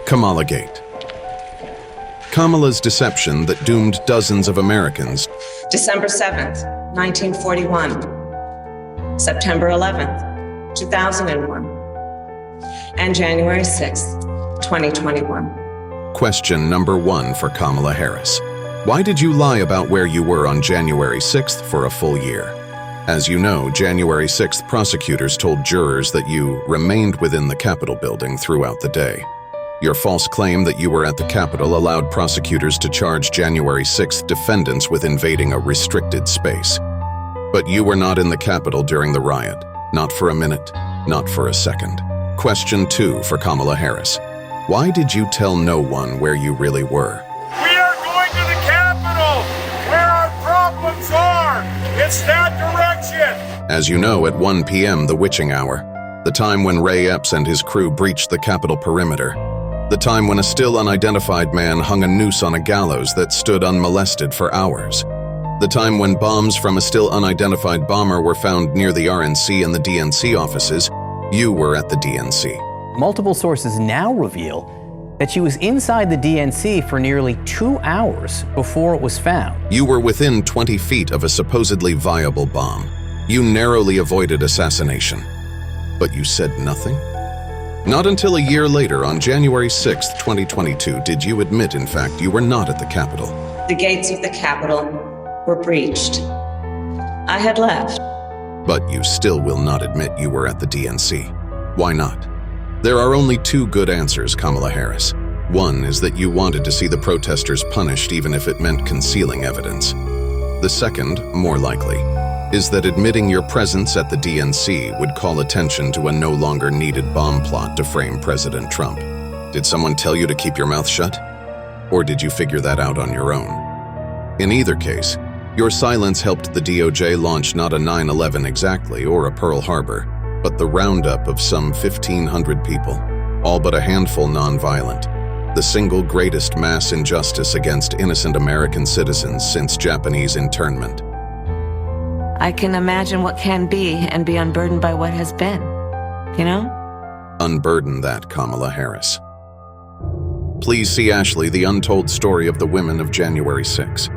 KamalaGate. Kamala's deception that doomed dozens of Americans. December 7th, 1941, September 11th, 2001, and January 6th, 2021. Question number 1 for Kamala Harris. Why did you lie about where you were on January 6th for a full year? As you know, January 6th prosecutors told jurors that you remained within the Capitol building throughout the day. Your false claim that you were at the Capitol allowed prosecutors to charge January 6th defendants with invading a restricted space. But you were not in the Capitol during the riot. Not for a minute, not for a second. Question 2 for Kamala Harris. Why did you tell no one where you really were? We are going to the Capitol, where our problems are. It's that direction. As you know, at 1 p.m., the witching hour, the time when Ray Epps and his crew breached the Capitol perimeter, the time when a still unidentified man hung a noose on a gallows that stood unmolested for hours, the time when bombs from a still unidentified bomber were found near the RNC and the DNC offices, you were at the DNC. Multiple sources now reveal that she was inside the DNC for nearly 2 hours before it was found. You were within 20 feet of a supposedly viable bomb. You narrowly avoided assassination. But you said nothing? Not until a year later, on January 6, 2022, did you admit, in fact, you were not at the Capitol. The gates of the Capitol were breached. I had left. But you still will not admit you were at the DNC. Why not? There are only 2 good answers, Kamala Harris. One is that you wanted to see the protesters punished even if it meant concealing evidence. The second, more likely, is that admitting your presence at the DNC would call attention to a no longer needed bomb plot to frame President Trump. Did someone tell you to keep your mouth shut? Or did you figure that out on your own? In either case, your silence helped the DOJ launch not a 9/11 exactly or a Pearl Harbor, but the roundup of some 1,500 people, all but a handful nonviolent, the single greatest mass injustice against innocent American citizens since Japanese internment. I can imagine what can be and be unburdened by what has been, you know? Unburden that, Kamala Harris. Please see Ashley, The Untold Story of the Women of January 6.